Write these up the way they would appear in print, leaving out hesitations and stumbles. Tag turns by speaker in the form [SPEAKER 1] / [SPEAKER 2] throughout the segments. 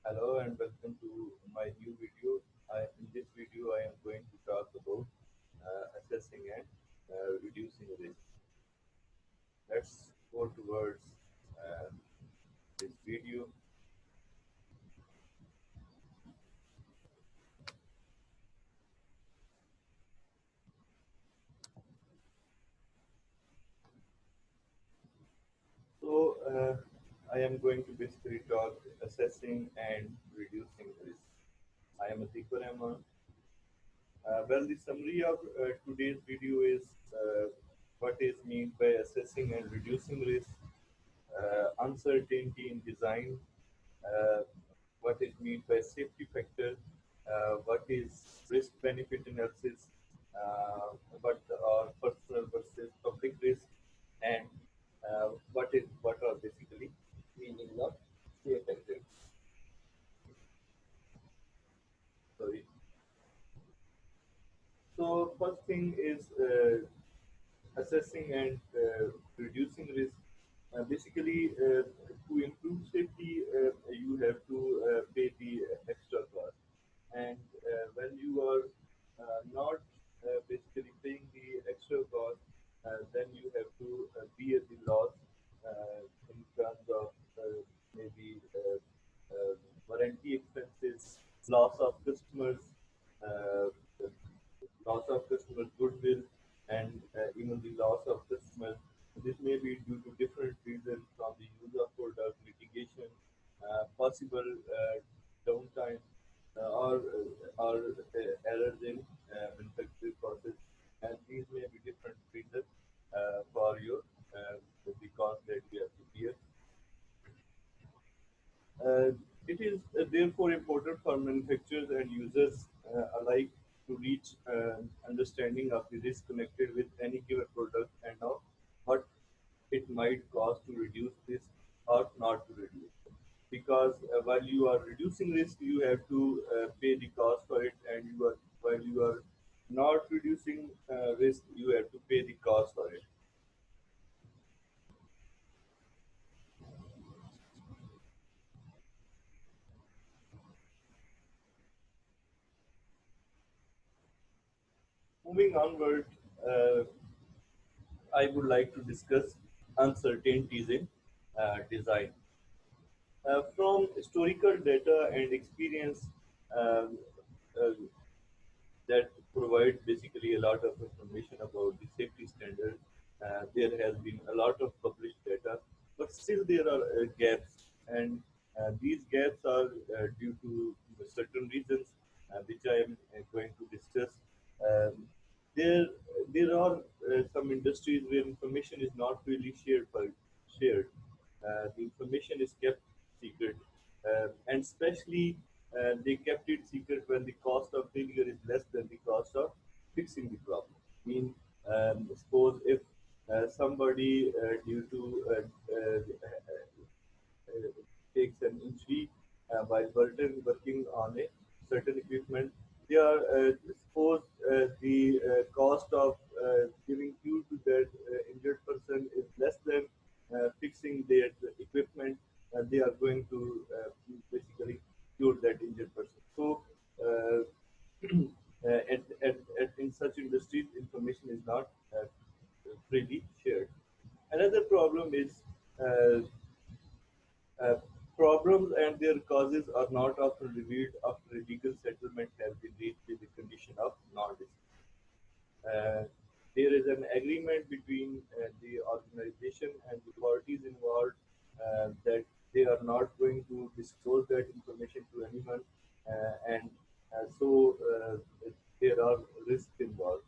[SPEAKER 1] Hello and welcome to my new video. In this video, I am going to talk about assessing and reducing risk. Let's go towards uh, this video. So, I am going to basically talk assessing and reducing risk. I am Atik Rahman. The summary of today's video is what is meant by assessing and reducing risk, uncertainty in design, uh, what is meant by safety factor, what is risk benefit analysis, what are personal versus public risk, and what are basically meaning of safe factor. Sorry. So first thing is assessing and reducing risk. To improve safety, you have to pay the extra cost. And when you are not basically paying the extra cost, then you have to bear the loss in terms of maybe warranty expenses, loss of customers, uh, loss of customer goodwill, and even the loss of customers. This may be due to different reasons from the use of product, litigation, possible downtime, or errors in manufacturing process, and these may be different reasons for your the cost that you have to bear. Uh, it is therefore important for manufacturers and users alike to reach understanding of the risk connected with any given product and of what it might cost to reduce this or not to reduce. Because while you are reducing risk, you have to pay the cost for it, and while you are not reducing risk, you have to pay the cost for it. Moving onward, uh, I would like to discuss uncertainties in design. From historical data and experience um, uh, that provide basically a lot of information about the safety standard, there has been a lot of published data, but still there are gaps, and these gaps are due to certain reasons, which I am going to discuss. Um, there, there are some industries where information is not really shared. The information is kept secret, and especially they kept it secret when the cost of failure is less than the cost of fixing the problem. I mean, suppose if somebody due to takes an injury while working on a certain equipment. They are suppose the cost of giving cure to that injured person is less than fixing their equipment. They are going to basically cure that injured person. So uh, in such industries, information is not freely shared. Another problem is uh, uh, problems and their causes are not often revealed after a legal settlement has been reached with the condition of non-disclosure. There is an agreement between the organization and the parties involved that they are not going to disclose that information to anyone, and so there are risks involved.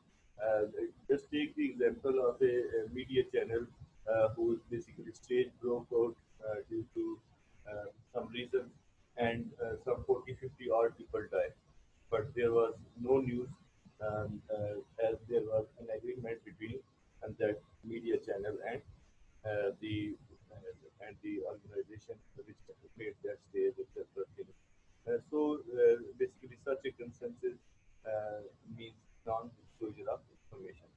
[SPEAKER 1] Just take the example of a media channel whose basically stage broke out due to some reason, and some 40, 50 odd people died, but there was no news, as there was an agreement between that media channel and the organization which made that stage, etc. thing. Basically, such a consensus means non-disclosure of information.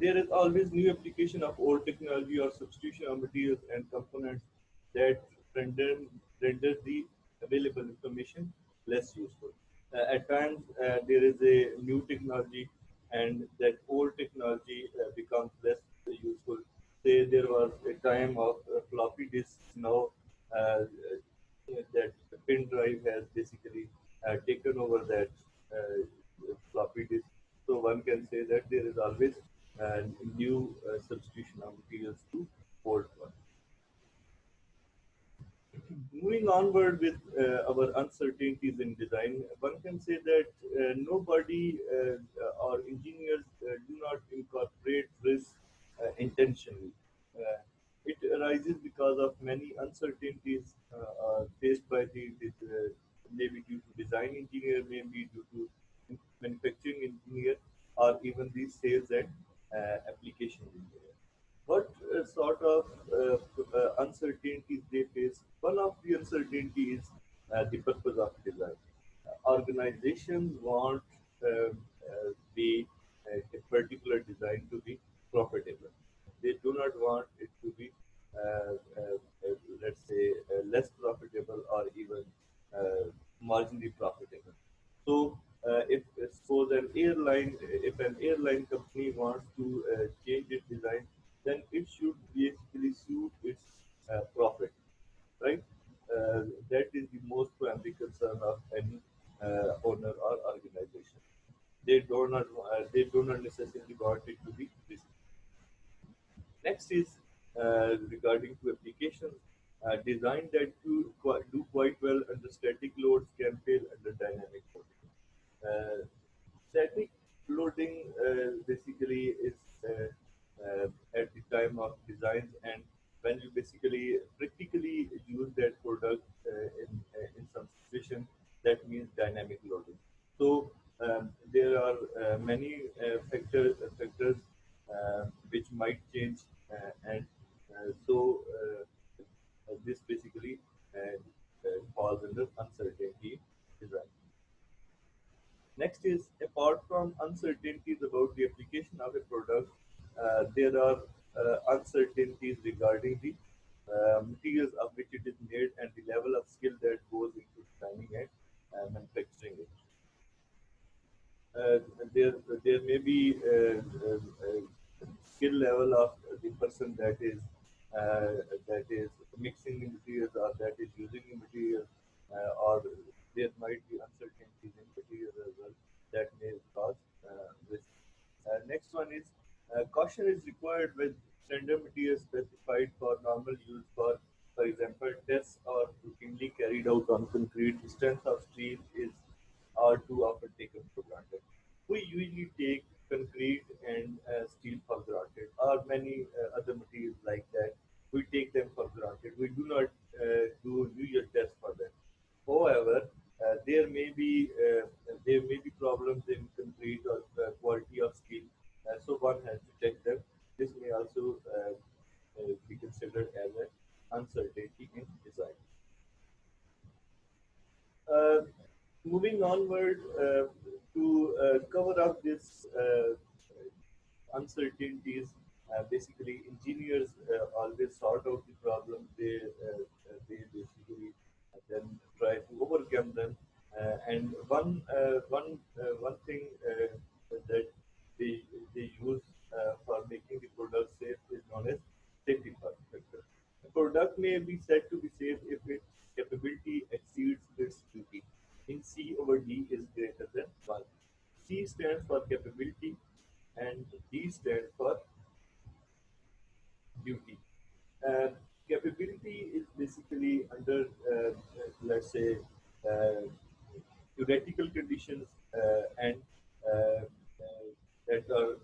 [SPEAKER 1] There is always new application of old technology or substitution of materials and components that strengthen renders the available information less useful. At times, there is a new technology, and that old technology becomes less useful. Say there was a time of floppy disks. Now, that pen drive has basically taken over that floppy disk. So one can say that there is always new substitution of materials to old ones. Moving onward with our uncertainties in design, one can say that nobody or engineers do not incorporate risk intentionally. Uh, it arises because of many uncertainties faced by the maybe due to design engineer, maybe due to manufacturing engineer, or even the sales and application engineer. What sort of uncertainties they face? One of the uncertainties is the purpose of design. Organizations want a particular design to be profitable. They do not want it to be, let's say, less profitable or even marginally profitable. So, if suppose if an airline company wants to change its design, then it should basically suit its profit, right? That is the most primary concern of any owner or organization. They do not necessarily want it to be risky. Next is regarding to applications. Design that do quite well under static loads can fail under dynamic loading. Static loading basically is at the time of designs, and when you basically practically use that product in some situation, that means dynamic loading. So there are many factors which might change, and this basically falls under uncertainty design. Next is, apart from uncertainties about the application of a product, there are uncertainties regarding the materials of which it is made and the level of skill that goes into designing and manufacturing it. uh, there there may be skill level of the person that is mixing the materials or that is using the material, or there might be uncertainties in materials as well that may cause risk. Next one is, caution is required with standard materials specified for normal use. For example, tests are routinely carried out on concrete. The strength of steel is are too often taken for granted. We usually take concrete and steel for granted, or many other materials like that. We take them for granted. We do not do usual tests for them. However, there may be problems in concrete or quality of steel, so one has to check them. This may also be considered as an uncertainty in design. Uh, Moving onward to cover up this uncertainties. Basically, engineers always sort out the problem. They basically then try to overcome them. And one thing that they use for making the product safe is known as safety factor. A product may be said to be safe if its capability exceeds its duty. In C over D is greater than 1. C stands for capability and D stands for duty. Uh, Capability is basically under, let's say, uh, theoretical conditions and uh, that are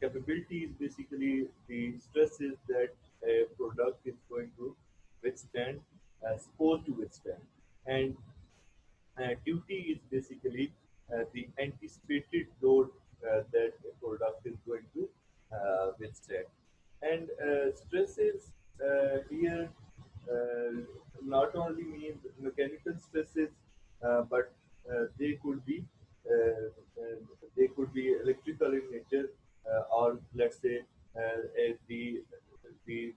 [SPEAKER 1] capability is basically the stresses that a product is going to withstand, supposed to withstand, and duty is basically the anticipated load that a product is going to withstand. And stresses here uh, not only mean mechanical stresses, but they could be they could be electrical in nature, or let's say the the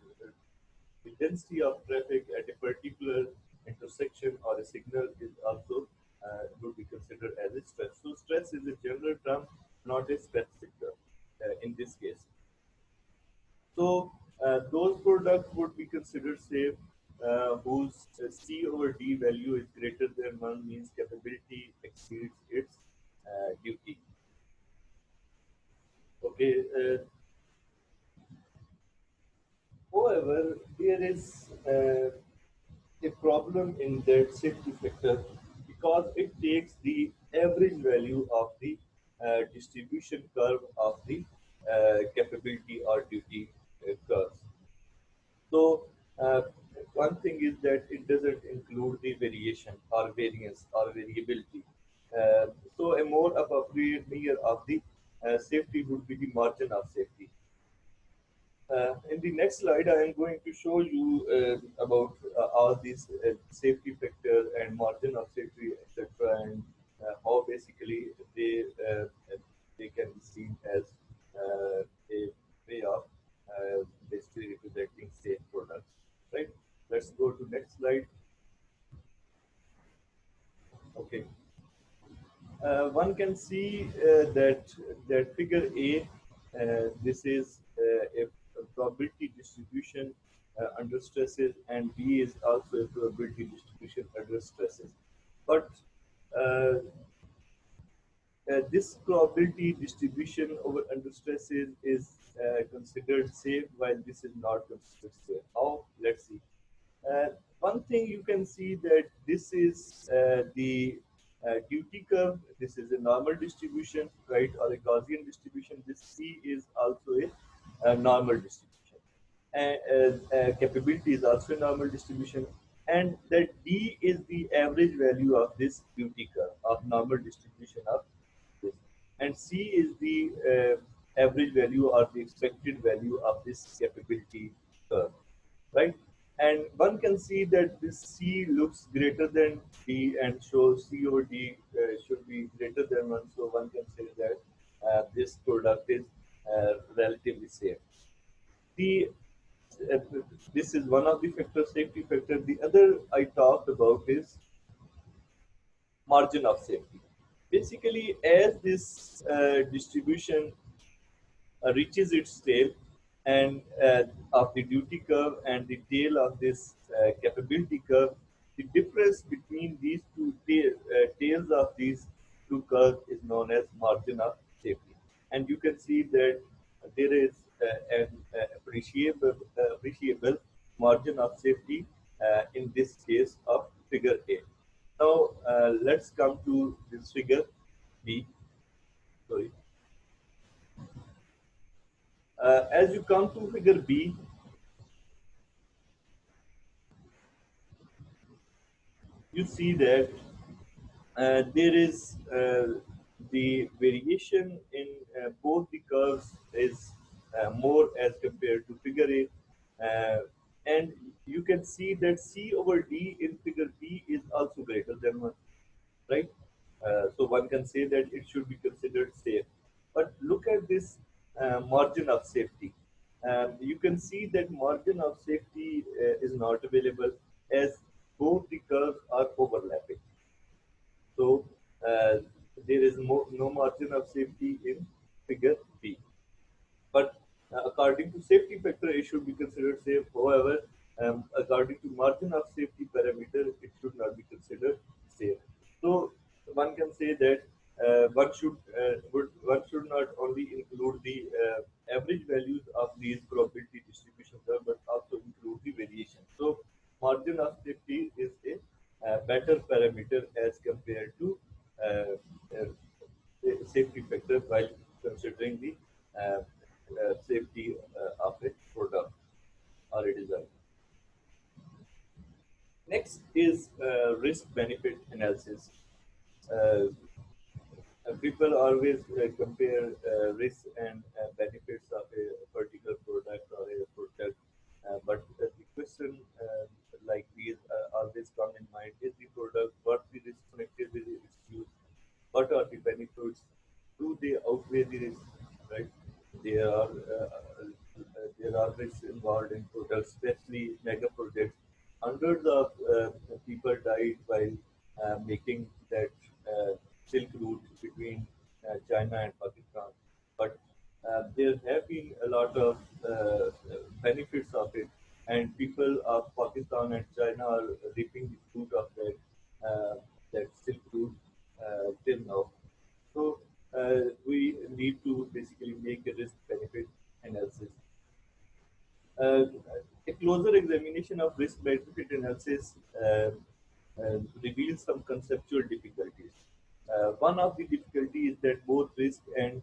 [SPEAKER 1] density of traffic at a particular intersection or a signal is also would be considered as a stress. So stress is a general term, not a specific term in this case. So those products would be considered safe whose C over D value is greater than 1 means capability exceeds its duty. Okay. However, there is a problem in that safety factor because it takes the average value of the distribution curve of the capability or duty curves. So one thing is that it doesn't include the variation or variance or variability. Uh, so a more appropriate measure of the safety would be the margin of safety. In the next slide, I am going to show you about all these safety factors and margin of safety, etc., and how basically uh, they can be seen as a way of basically representing safe products. Right? Let's go to next slide. Okay. One can see that figure A, this is a probability distribution under stresses, and B is also a probability distribution under stresses. But uh, this probability distribution over under stresses is considered safe, while this is not considered safe. How? Let's see. Uh, One thing you can see that this is the duty curve. This is a normal distribution, right, or a Gaussian distribution. This C is also a normal distribution. And capability is also a normal distribution. And that D is the average value of this duty curve of normal distribution of this. And C is the average value or the expected value of this capability curve, right? And one can see that this C looks greater than D and shows C over D should be greater than 1. So one can say that this product is relatively safe. The uh, this is one of the factors, safety factor. The other I talked about is margin of safety. Basically, as this distribution reaches its tail and of the duty curve and the tail of this capability curve, the difference between these two tails of these two curves is known as margin of safety. And you can see that there is an appreciable margin of safety in this case of figure A. Now let's come to this figure B. Sorry. As you come to figure B, you see that there is the variation in both the curves is more as compared to figure A. And you can see that C over D in figure B is also greater than 1, right? So one can say that it should be considered safe. But look at this margin of safety. You can see that margin of safety is not available as both the curves are overlapping. So uh, there is no margin of safety in figure B. But according to safety factor, it should be considered safe. However, according to margin of safety parameter, it should not be considered safe. So one can say that one should not only include the average values of these probability distribution curve, but also include the variation. So margin of safety is a better parameter as compared to uh, uh, safety factor while considering the safety of a product or a design. Next is risk benefit analysis. Uh, People always compare risks and benefits of a particular product or a product, but the question like these always come in mind: is the product worth the risk connected with its use? What are the benefits? Do they outweigh the risk? Right? There are there are risks involved in products, especially mega projects. Hundreds of people are reaping the fruit of that Silk Route till now. So we need to basically make a risk benefit analysis. Uh, a closer examination of risk benefit analysis reveals some conceptual difficulties. One of the difficulties is that both risk and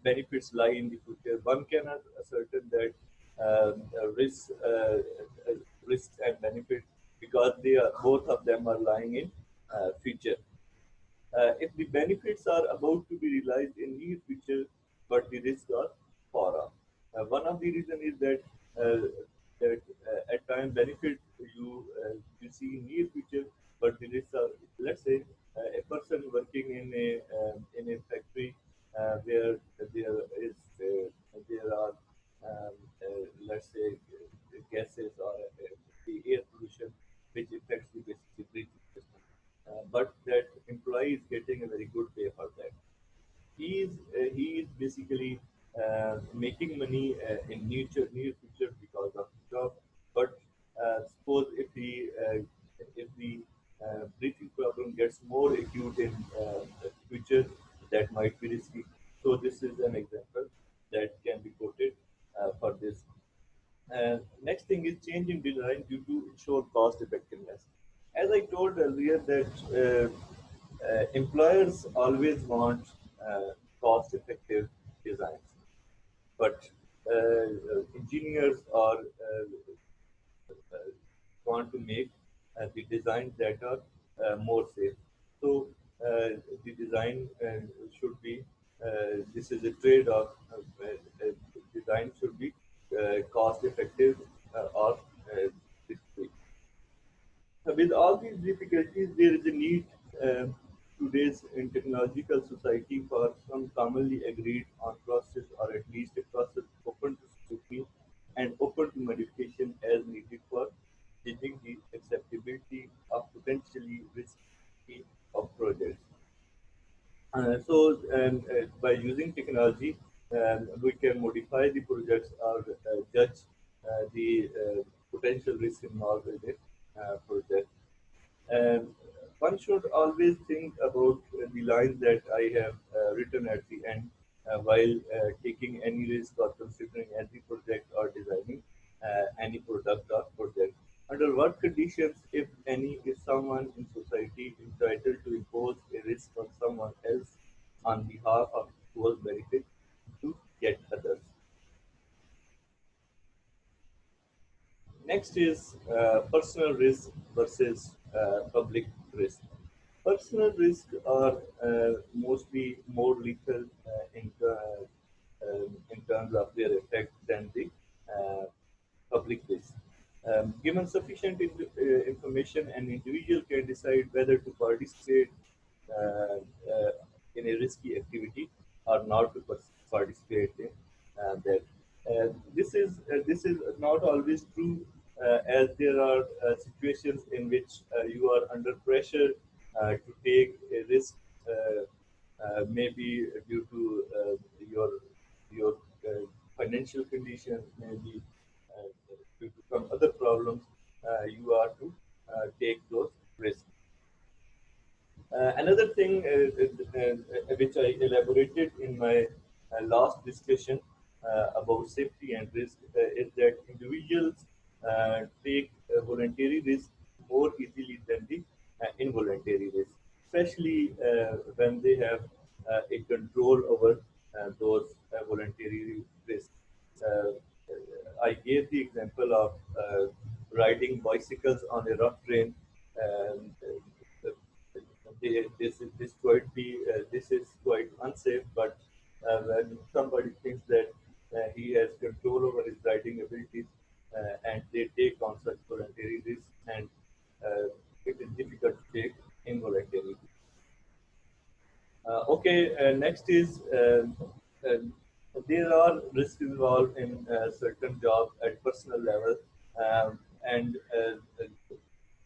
[SPEAKER 1] benefits lie in the future. One cannot ascertain that risks and benefits because they are both of them are lying in future. If the benefits are about to be realized in near future, but the risks are far off. One of the reason is that at time benefit you see in near future, but the risks are, let's say a person working in a factory where there are let's say gases or the air pollution which affects the basic breathing system. But that employee is getting a very good pay for that. He is basically making money in near future because of the job. But suppose if the breathing problem gets more acute in the future, that might be risky. So this is an example that can be quoted for this. Next thing is change in design due to ensure cost effectiveness. As I told earlier, that employers always want cost effective designs, but engineers are want to make the designs that are more safe. So the design should be this is a trade-off. Design should be cost effective or risk-free. With all these difficulties, there is a need today's in technological society for some commonly agreed on process, or at least a process open to scrutiny and open to modification as needed for judging the acceptability of potentially risky of projects. By using technology, we can modify the projects or judge the potential risk involved with the project. And one should always think about the lines that I have written at the end while taking any risk or considering any project or designing any product or project. Under what conditions, if any, is someone in society entitled to impose a risk on someone else on behalf of whose benefit to get others? Next is personal risk versus public risk. Personal risks are mostly more lethal in terms of their effect than the uh, public risk. Given sufficient information, an individual can decide whether to participate uh, uh, in a risky activity or not to participate in that. This is not always true, as there are situations in which you are under pressure to take a risk, maybe due to your financial conditions, maybe uh, due to some other problems, you are to take those risks. Another thing which I elaborated in my last discussion about safety and risk is that individuals take voluntary risk more easily than the involuntary risk, especially when they have a control over those voluntary risks. Uh, I gave the example of riding bicycles on a rough terrain. Um, uh, this is quite unsafe, but when somebody thinks that he has control over his riding abilities and they take on such voluntary risks, and it is difficult to take involuntary. Okay, next is there are risks involved in certain jobs at personal level, and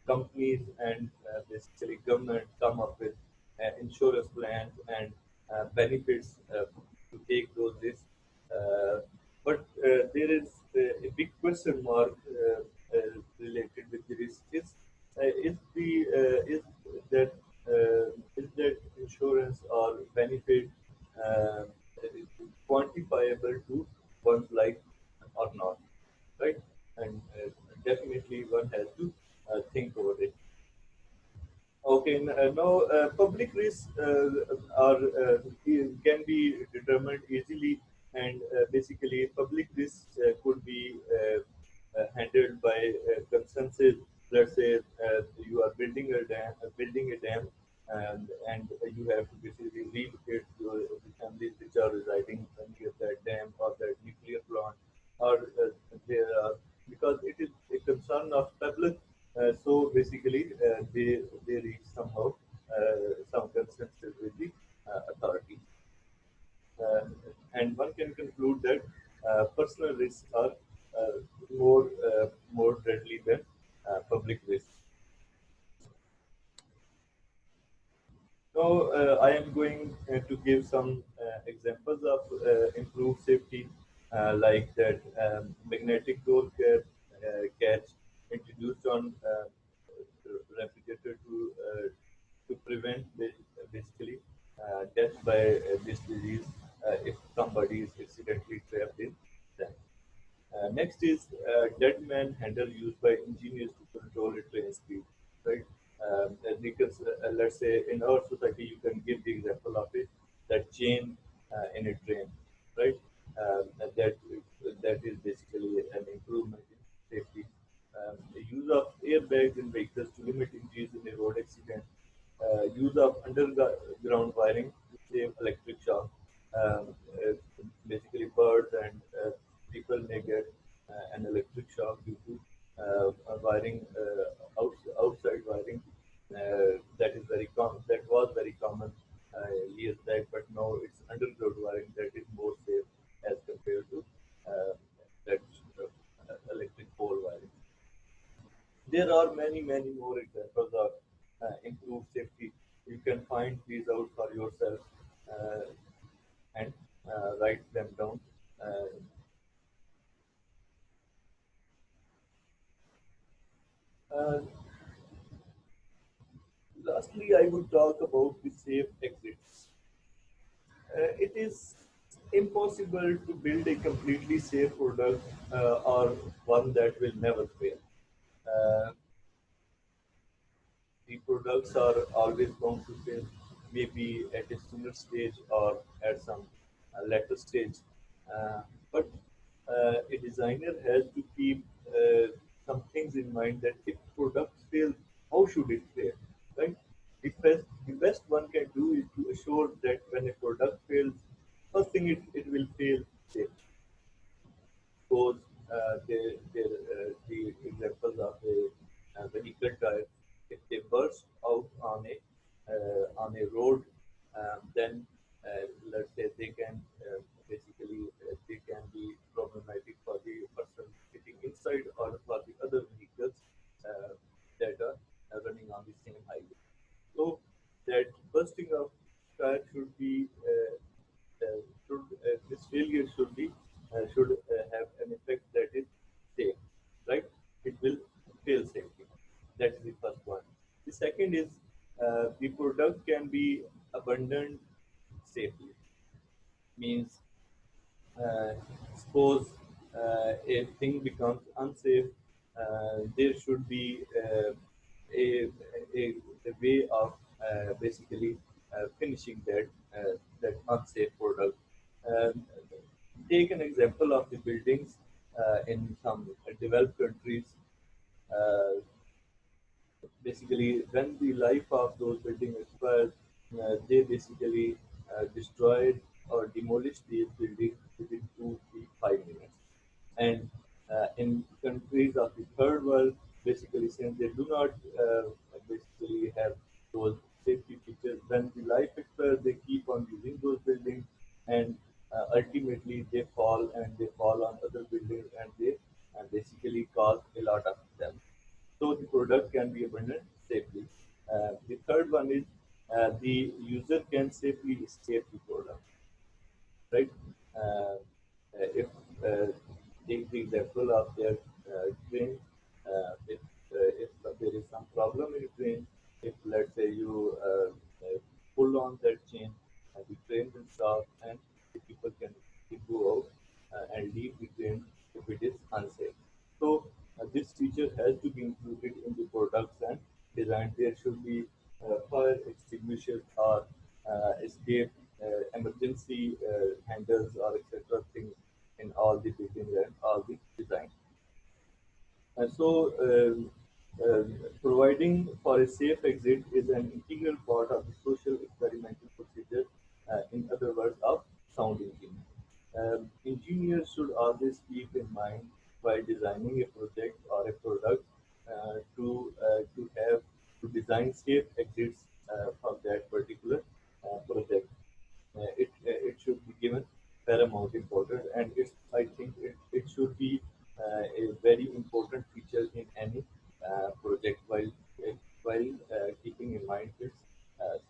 [SPEAKER 1] companies and basically government come up with insurance plans and benefits to take those risks. But there is a big question mark related with the risks. Okay, now public risks can be determined easily, and basically public risks could be handled by consensus. Let's say you are building a dam, and you have to basically relocate the families which are residing near that dam or that nuclear plant, or there are, because it is a concern of public. So basically, they reach somehow some consensus with the authorities, uh, and one can conclude that personal risks are uh, more deadly than public risks. So I am going to give some examples of improved safety, like that magnetic door catch introduced on refrigerator to prevent basically death by this disease if somebody is accidentally trapped in them. Next is dead man handle used by engineers to control a train speed, right? Because let's say in our society, you can give the example of it, that chain in a train, right? That that is basically an improvement in safety. The use of airbags in vehicles to limit injuries in a road accident, use of underground wiring to save electric shock. Basically, birds and people may get an electric shock due to wiring, outside wiring. That is very common. That was very common years back, but now it's underground wiring that is more safe as compared to uh, that electric pole wiring. There are many more examples of improved safety. You can find these out for yourself uh, and write them down. Uh, uh, Lastly, I would talk about the safe exits. It is impossible to build a completely safe product or one that will never fail. Uh, the products are always going to fail, maybe at a sooner stage or at some later stage. But a designer has to keep some things in mind, that if products fail, how should it fail, right? The best one can do is to assure that when a product fails, first thing it will fail safe. Suppose the examples of a vehicle tire, if they burst out on a road, then let's say they can basically they can be problematic for the person sitting inside or for the other vehicles uh, that are running on the same highway. So that bursting of tire should be this failure should have an effect that is safe, right? It will fail safely. That's the first one. The second is the product can be abandoned safely. Means uh, suppose a thing becomes unsafe, there should be a, a, a way of basically finishing that unsafe product. Um, Take an example of the buildings in some developed countries. Uh, Basically, when the life of those buildings expires, they basically destroyed or demolished these buildings within 2 to 5 minutes. And in countries of the third world, basically, since they do not basically have those safety features, when the life expires, they keep on using those buildings, and ultimately they fall on other buildings, and they basically cause a lot of them, so the product can be abandoned safely. The third one is the user can safely escape the product, right? If take the example of their train, if there is some problem in the train, if let's say you pull on that chain, the train will stop and the people can go out and leave the train if it is unsafe. So this feature has to be included in the products and design. There should be extinguishers or escape emergency handles or etc. things in all the buildings and all the design. Providing for a safe exit is an integral part of the social experimental procedure, in other words, of sound engineering. Engineers should always keep in mind while designing a project or a product to have to design safe exits for that particular project. It should be given paramount importance, and I think it should be a very important feature in any project while keeping in mind its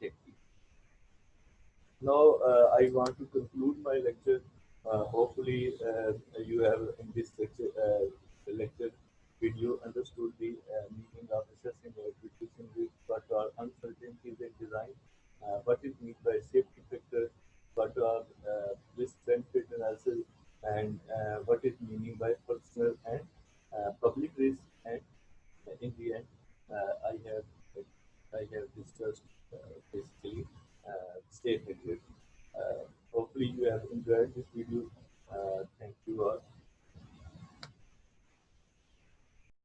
[SPEAKER 1] safety. Now, I want to conclude my lecture. Hopefully, you have in this lecture video understood the